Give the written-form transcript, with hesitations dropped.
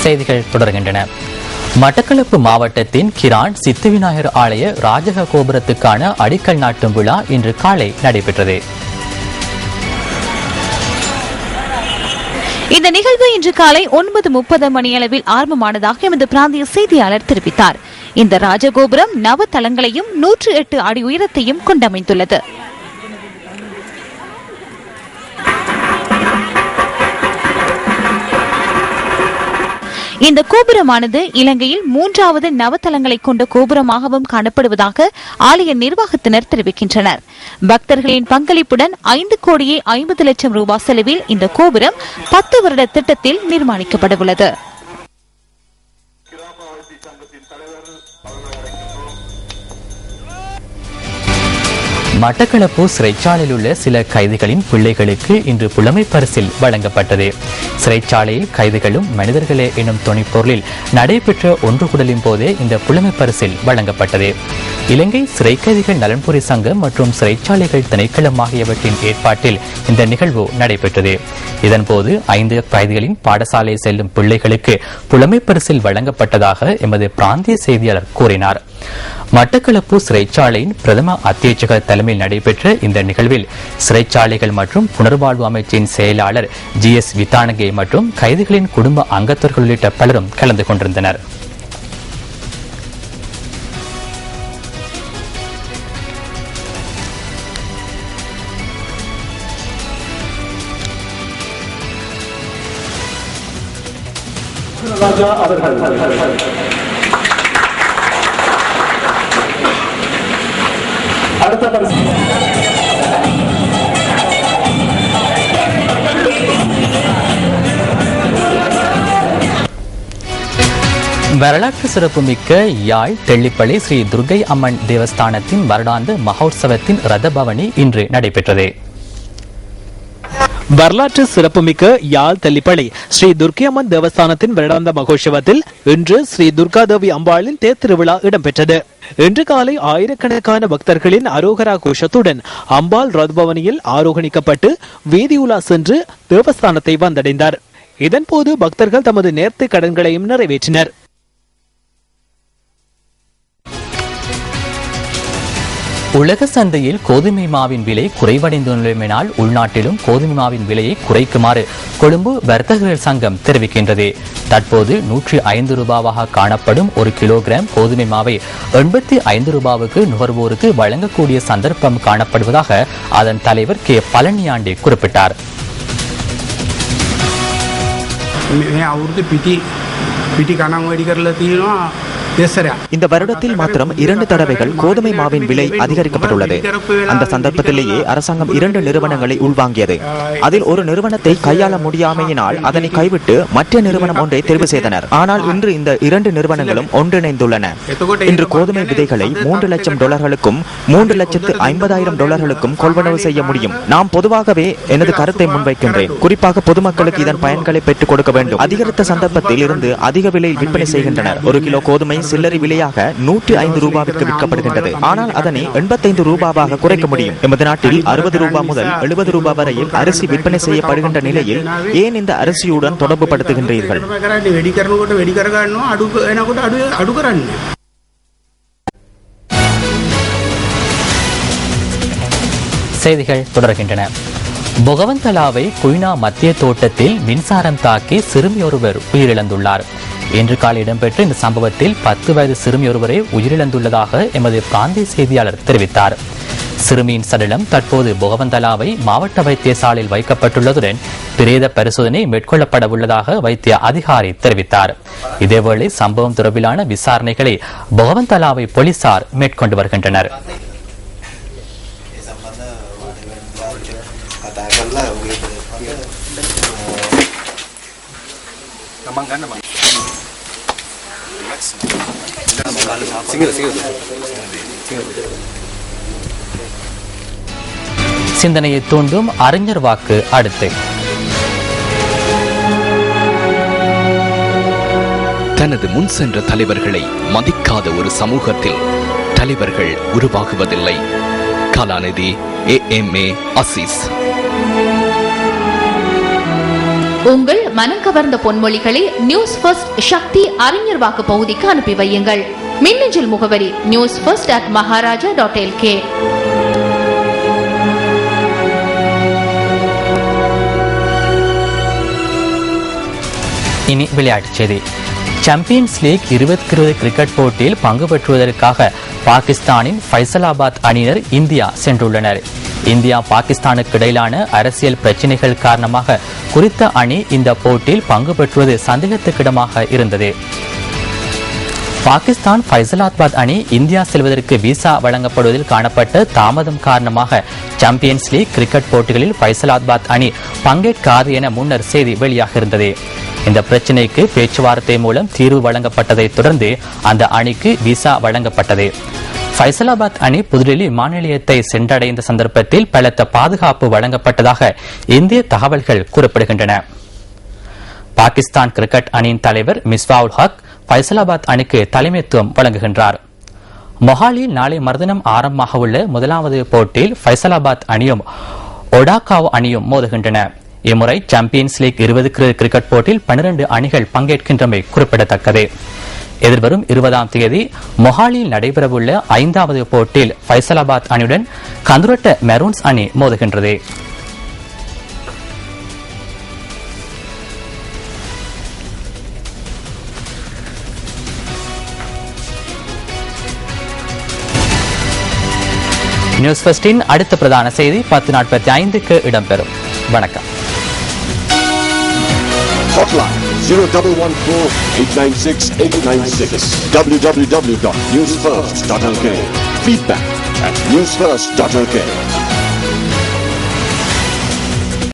செய்திகள் தொடர்கின்றன. மட்டக்களப்பு மாவட்டத்தின் கிரான் சித்திவிநாயகர் ஆலய ராஜக கோபுரத்துக்கான அடிக்கல் நாட்டும் விழா இன்று காலை நடைபெற்றது. இந்த நிகழ்வு இன்று காலை 9:30 மணியளவில் ஆரம்பமானதாக எமது பிராந்திய செய்தியாளர் தெரிவித்தார். இந்த ராஜகோபுரம் நவத்தளங்களையும் 108 அடி உயரத்தையும் கொண்டமைந்துள்ளது. இந்த கோபுரமானது இலங்கையில் 3வது நவத்தளங்களை கொண்ட கோபுரமாகவும் காணப்படுவதாக ஆலய நிர்வாகத்தினர் தெரிவிக்கின்றனர். பக்தர்களின் பங்களிப்புடன் 5,50,00,000 ரூபாய் செலவில் இந்த கோபுரம் 10 வருட திட்டத்தில் நிர்மாணிக்கப்படவுள்ளது. மட்டக்களப்பு சிறைச்சாலையில் உள்ள சில கைதிகளின் பிள்ளைகளுக்கு இன்று புலமை பரிசில் வழங்கப்பட்டது. சிறைச்சாலையில் கைதிகளும் மனிதர்களே எனும் துணைப்பொருளில் நடைபெற்ற ஒன்று கூடலின் போதே இந்த புலமை பரிசில் வழங்கப்பட்டது. இலங்கை சிறை கைதிகள் நலன்புரி சங்கம் மற்றும் சிறைச்சாலைகள் திணைக்களம் ஆகியவற்றின் ஏற்பாட்டில் இந்த நிகழ்வு நடைபெற்றது. இதன்போது 5 கைதிகளின் பாடசாலை செல்லும் பிள்ளைகளுக்கு புலமை பரிசில் வழங்கப்பட்டதாக எமது பிராந்திய செய்தியாளர் கூறினார். மட்டக்களப்பு சிறைச்சாலையின் பிரதம அத்தியட்சகர் தலைமையில் நடைபெற்ற இந்த நிகழ்வில் சிறைச்சாலைகள் மற்றும் புனர்வாழ்வு அமைச்சின் செயலாளர் GS வித்தானகே மற்றும் கைதிகளின் குடும்ப அங்கத்தவர்கள் உள்ளிட்ட பலரும் கலந்து கொண்டிருந்தனர். வரலாற்று சிறப்புமிக்க யாழ் தெள்ளிப்பள்ளி ஸ்ரீ துர்க்கை அம்மன் தேவஸ்தானத்தின் வருடாந்த மகோத்சவத்தின் ரதபவனி இன்று நடைபெற்றது. வரலாற்று சிறப்புமிக்க யாழ் தெல்லிப்பள்ளி ஸ்ரீ துர்க்கையம்மன் தேவஸ்தானத்தின் வருடாந்த மகோற்சவத்தில் இன்று ஸ்ரீ துர்காதேவி அம்பாளின் தேர் திருவிழா இடம்பெற்றது. இன்று காலை ஆயிரக்கணக்கான பக்தர்களின் அரோகரா கோஷத்துடன் அம்பாள் ரத்பவனியில் ஆரோகணிக்கப்பட்டு வீதியுலா சென்று தேவஸ்தானத்தை வந்தடைந்தார். இதன்போது பக்தர்கள் தமது நேர்த்தி கடன்களையும் நிறைவேற்றினர். உலக சந்தையில் கோதுமை மாவின் விலை குறைவடைந்துள்ளமையினால் உள்நாட்டிலும் கோதுமை மாவின் விலையை குறைக்குமாறு கொழும்பு வர்த்தகர்கள் சங்கம் தெரிவிக்கின்றது. தற்போது 105 ரூபாவாக காணப்படும் 1 கிலோகிராம் கோதுமை மாவை 85 ரூபாவுக்கு நுகர்வோருக்கு வழங்கக்கூடிய சந்தர்ப்பம் காணப்படுவதாக அதன் தலைவர் கே பழனியாண்டி குறிப்பிட்டார். இந்த வருடத்தில் மாத்திரம் 2 தடவைகள் கோதுமை மாவின் விலை அதிகரிக்கப்பட்டுள்ளது. அந்த சந்தர்ப்பத்திலேயே அரசாங்கம் 2 நிறுவனங்களை உள்வாங்கியது. அதில் ஒரு நிறுவனத்தை கையாள முடியாமையினால் அதனை கைவிட்டு மற்ற நிறுவனம் ஒன்றை தெரிவு செய்தனர். ஆனால் இன்று இந்த 2 நிறுவனங்களும் ஒன்றிணைந்துள்ளன. இன்று கோதுமை விதைகளை $3,00,000 $3,50,000 கொள்வனவு செய்ய முடியும். நாம் பொதுவாகவே எனது கருத்தை முன்வைக்கின்றேன். குறிப்பாக பொதுமக்களுக்கு இதன் பயன்களை பெற்றுக் கொடுக்க வேண்டும். அதிகரித்த சந்தர்ப்பத்தில் இருந்து அதிக விலையில் விற்பனை செய்கின்றனர். 1 கிலோ கோதுமை சில்லறை விலையாக 105 ரூபாவிற்கு விற்கப்படுகின்றது. ஆனால் அதனை 85 ரூபாவாக குறைக்க முடியும். எமது நாட்டில் 60 ரூபாய் முதல் 70 ரூபாய் வரையில் அரிசி விற்பனை செய்யப்படுகின்ற நிலையில் ஏன் இந்த அரிசியுடன் தொடர்பு படுத்துகின்றீர்கள்? செய்திகள் தொடர்கின்றன. பொகவந்தலாவை குயினா மத்திய தோட்டத்தில் மின்சாரம் தாக்கி சிறுமியொருவர் உயிரிழந்துள்ளார். இன்று காலை இடம்பெற்ற இந்த சம்பவத்தில் 10 வயது சிறுமியொருவரை உயிரிழந்துள்ளதாக எமது பிராந்திய செய்தியாளர் தெரிவித்தார். சிறுமியின் சடலம் தற்போது பொகவந்தலாவை மாவட்ட வைத்தியசாலையில் வைக்கப்பட்டுள்ளதுடன் பிரேத பரிசோதனை மேற்கொள்ளப்பட உள்ளதாக வைத்திய அதிகாரி தெரிவித்தார். இதேவேளை சம்பவம் தொடர்பிலான விசாரணைகளை பொகவந்தலாவை போலீசார் மேற்கொண்டு வருகின்றனர். சிந்தனையை தூண்டும் அறிஞர் வாக்கு அடுத்து. தனது முன் சென்ற தலைவர்களை மதிக்காத ஒரு சமூகத்தில் தலைவர்கள் உருவாகுவதில்லை. கலாநிதி AMA அசீஸ். உங்கள் மனம் கவர்ந்த பொன்மொழிகளை நியூஸ் ஃபர்ஸ்ட் சக்தி அறிஞர் வாக்கு பகுதிக்கு அனுப்பி வையுங்கள். மின்னஞ்சல் முகவரி newsfirst@maharaja.lk. இனி விளையாட்டுச் செய்தி. சாம்பியன்ஸ் லீக் 2020 கிரிக்கெட் போட்டியில் பங்கு பெற்றுவதற்காக பாகிஸ்தானின் ஃபைசலாபாத் அணியினர் இந்தியா சென்றுள்ளனர். இந்தியா பாகிஸ்தானுக்கு இடையிலான அரசியல் பிரச்சினைகள் காரணமாக குறித்த அணி இந்த போட்டியில் பங்கு பெற்றுவது சந்தேகத்துக்கிடமாக இருந்தது. பாகிஸ்தான் ஃபைசலாபாத் அணி இந்தியா செல்வதற்கு விசா வழங்கப்படுவதில் காணப்பட்ட தாமதம் காரணமாக சாம்பியன்ஸ் லீக் கிரிக்கெட் போட்டிகளில் ஃபைசலாபாத் அணி பங்கேற்காது என முன்னர் செய்தி வெளியாக இருந்தது. இந்த பிரச்சினைக்கு பேச்சுவார்த்தை மூலம் தீர்வு வழங்கப்பட்டதை தொடர்ந்து அந்த அணிக்கு விசா வழங்கப்பட்டது. ஃபைசலாபாத் அணி புதுடில்லி விமான நிலையத்தை சென்றடைந்த சந்தர்ப்பத்தில் பலத்த பாதுகாப்பு வழங்கப்பட்டதாக இந்திய தகவல்கள் கூறப்படுகின்றன. பாகிஸ்தான் கிரிக்கெட் அணியின் தலைவர் மிஸ்பாவுல் ஹக் ஃபைசலாபாத் அணிக்கு தலைமைத்துவம் வழங்குகின்றார். மொஹாலில் நாளை மறுதினம் ஆரம்பமாக உள்ள முதலாவது போட்டியில் ஃபைசலாபாத் அணியும் ஒடாகாவ் அணியும் மோதுகின்றன. இம்முறை சாம்பியன்ஸ் லீக் 20 கிரிக்கெட் போட்டியில் 12 அணிகள் பங்கேற்கின்றமை குறிப்பிடத்தக்கது. எதிர்வரும் 20ஆம் தேதி மொஹாலியில் நடைபெறவுள்ள 5வது போட்டியில் ஃபைசலாபாத் அணியுடன் கந்துரட்ட மெரூன்ஸ் அணி மோதுகின்றது. நியூஸ் ஃபர்ஸ்டின் அடுத்த பிரதான செய்தி 10:45க்கு இடம்பெறும். வணக்கம். Hotline 0114-896-896 www.newsfirst.lk. Feedback at newsfirst.lk.